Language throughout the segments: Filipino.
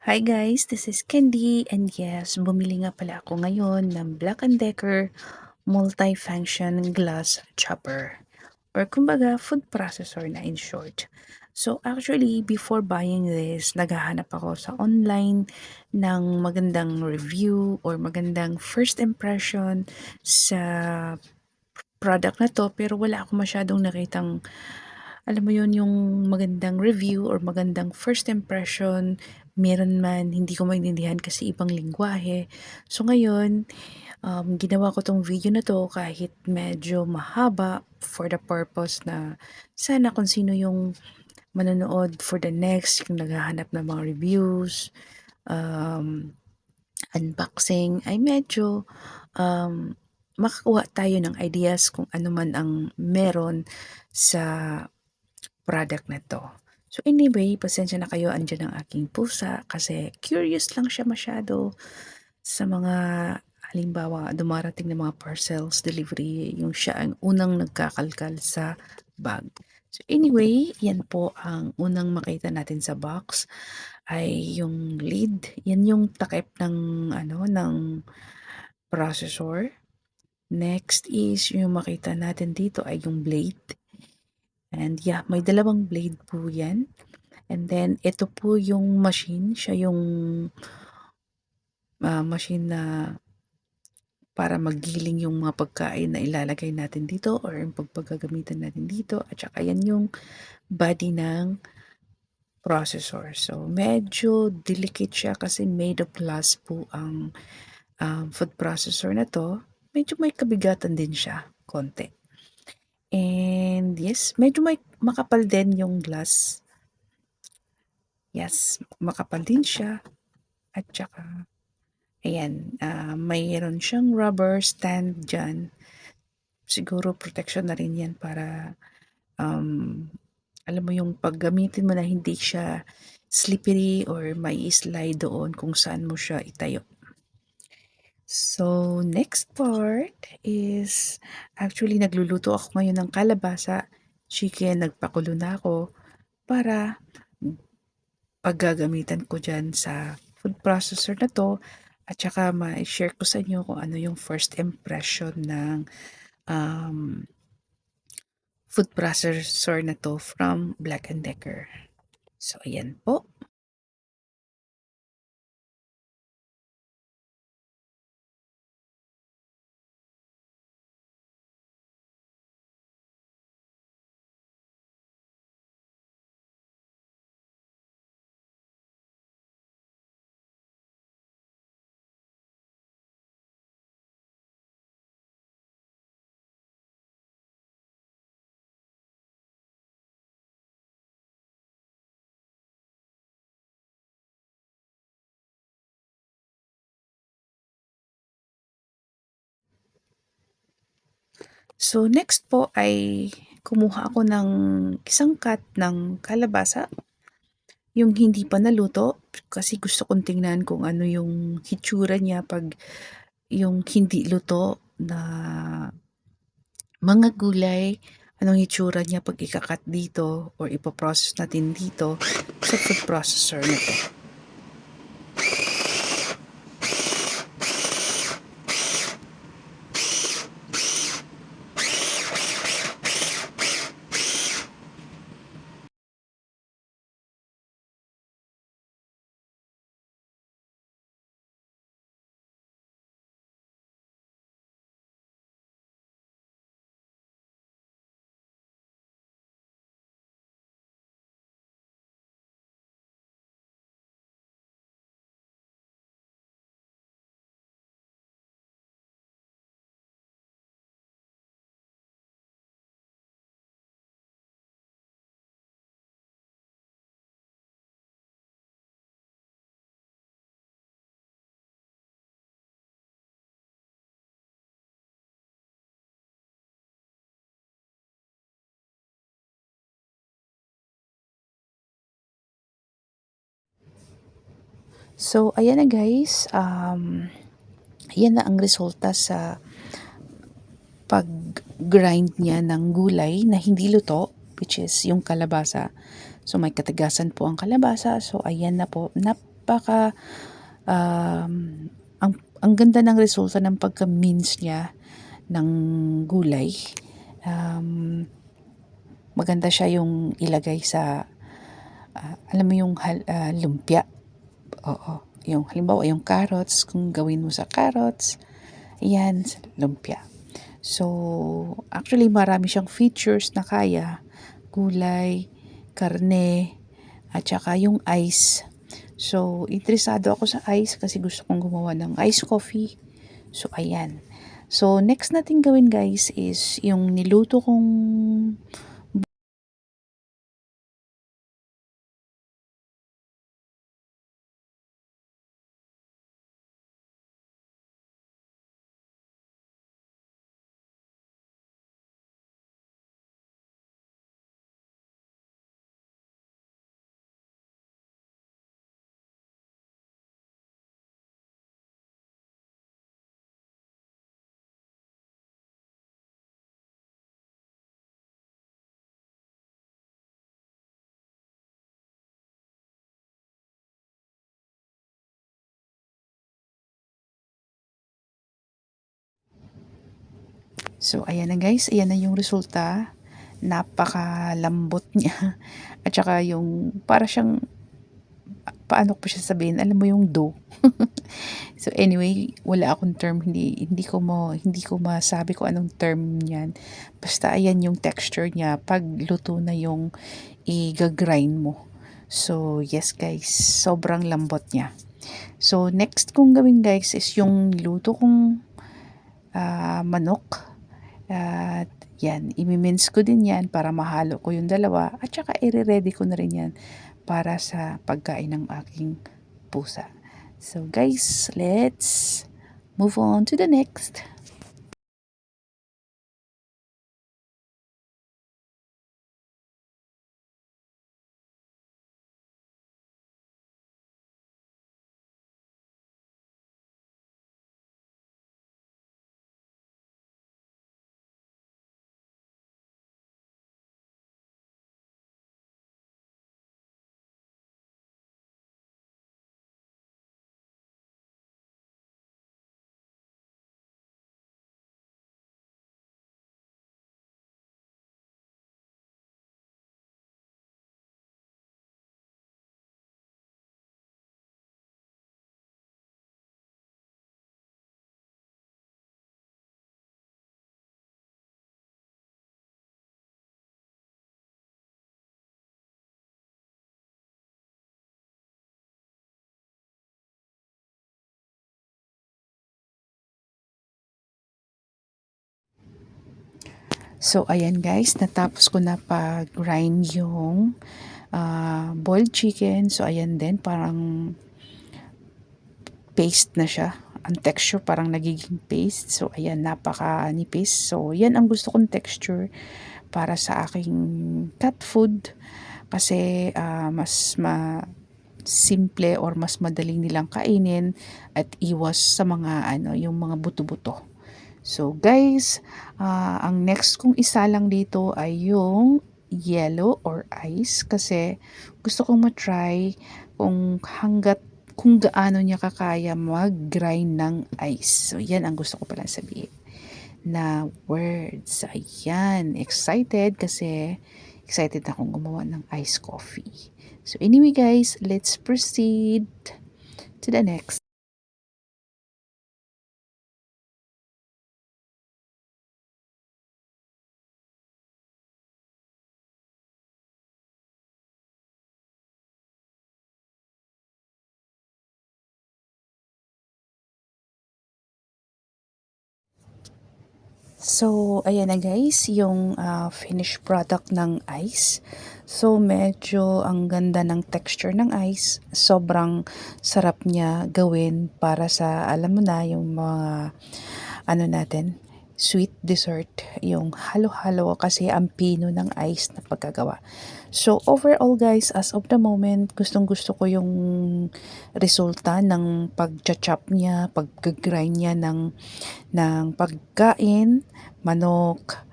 Hi guys, this is Candy and yes, bumili nga pala ako ngayon ng Black & Decker multi-function glass chopper or kumbaga food processor na in short. So actually, before buying this, naghahanap ako sa online ng magandang review or magandang first impression sa product na to pero wala ako masyadong nakitang alam mo yun, yung magandang review or magandang first impression, meron man, hindi ko maintindihan kasi ibang lingwahe. So ngayon, ginawa ko tong video na to kahit medyo mahaba for the purpose na sana kung sino yung manonood for the next, yung naghahanap ng mga reviews, um, unboxing, ay medyo um, makakuha tayo ng ideas kung ano man ang meron sa product na 'to. So anyway, pasensya na kayo, andiyan ang aking pusa kasi curious lang siya masyado sa mga halimbawa dumarating na mga parcels, delivery, yung siya ang unang nagkakalkal sa bag. So anyway, yan po ang unang makita natin sa box ay yung lid. Yan yung takip ng ano ng processor. Next is yung makita natin dito ay yung blade. And yeah, may dalawang blade po yan. And then, ito po yung machine. Siya yung machine na para maggiling yung mga pagkain na ilalagay natin dito or yung pagpagagamitan natin dito. At saka yan yung body ng processor. So, medyo delicate siya kasi made of glass po ang food processor na to. Medyo may kabigatan din siya, konti. And yes, medyo may makapal din yung glass. Yes, makapal din siya. At saka, ayan, mayroon siyang rubber stand dyan. Siguro protection na rin yan para, um, alam mo yung paggamitin mo na hindi siya slippery or may slide doon kung saan mo siya itayo. So, next part is, actually nagluluto ako ngayon ng kalabasa, chicken, nagpakulo na ako para paggagamitan ko dyan sa food processor na to at saka ma-share ko sa inyo kung ano yung first impression ng um, food processor na to from Black & Decker. So, ayan po. So, next po ay kumuha ako ng isang cut ng kalabasa, yung hindi pa naluto, kasi gusto kong tingnan kung ano yung hitsura niya pag yung hindi luto na mga gulay, anong hitsura niya pag ika-cut dito or ipo-process natin dito sa food processor na 'to. So, ayan na guys, ayan na ang resulta sa pag-grind niya ng gulay na hindi luto, which is yung kalabasa. So, may katigasan po ang kalabasa. So, ayan na po. ang ganda ng resulta ng pagka-mince niya ng gulay. Maganda siya yung ilagay sa, alam mo yung lumpia. Oo. Yung halimbawa, yung carrots, kung gawin mo sa carrots, yan, sa lumpia. So, actually marami siyang features na kaya. Gulay, karne, at saka yung ice. So, interesado ako sa ice kasi gusto kong gumawa ng ice coffee. So, ayan. So, next natin gawin guys is yung niluto kong. So, ayan na guys. Ayan na yung resulta. Napakalambot niya. At saka yung, para siyang, paano ko siya sabihin? Alam mo yung dough. So anyway, wala akong term, hindi ko masabi kung anong term niyan. Basta ayan yung texture niya pag luto na yung i-grind mo. So yes guys, sobrang lambot niya. So next kong gawin guys is yung luto kong manok. At yan, imimince ko din yan para mahalo ko yung dalawa. At saka i-ready ko na rin yan para sa pagkain ng aking pusa. So guys, let's move on to the next. So ayan guys, natapos ko na pa-grind yung boiled chicken. So ayan din, parang paste na siya. Ang texture parang nagiging paste. So ayan, napaka-nipis. So yan ang gusto kong texture para sa aking cat food. Kasi simple or mas madaling nilang kainin at iwas sa mga yung mga buto-buto. So guys, ang next kong isa lang dito ay yung yellow or ice kasi gusto kong matry kung gaano niya kakaya mag-grind ng ice. So yan ang gusto ko pala sabihin na words. Ayan, excited akong gumawa ng iced coffee. So anyway guys, let's proceed to the next. So, ayan na guys, yung finished product ng ice. So, medyo ang ganda ng texture ng ice. Sobrang sarap niya gawin para sa, alam mo na, yung mga, natin, sweet dessert. Yung halo-halo kasi ang pino ng ice na pagkagawa. So, overall guys, as of the moment, gustong-gusto ko yung resulta ng pag-chop niya, pag-grind niya ng pagkain, manok,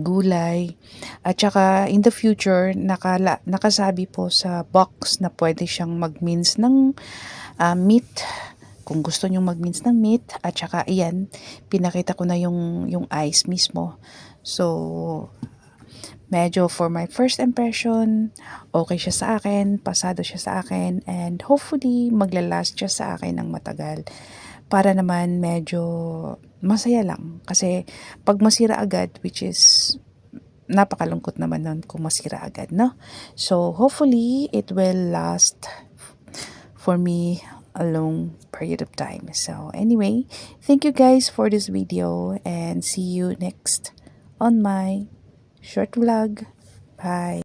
gulay. At saka in the future, nakasabi po sa box na pwede siyang mag-mince ng meat. Kung gusto nyo mag-mince ng meat. At saka ayan, pinakita ko na yung ice mismo. So, medyo for my first impression, okay siya sa akin, pasado siya sa akin, and hopefully maglalast siya sa akin ng matagal. Para naman medyo masaya lang. Kasi pag masira agad, which is napakalungkot naman nun kung masira agad, no? So, hopefully, it will last for me a long period of time. So, anyway, thank you guys for this video and see you next on my short vlog. Bye!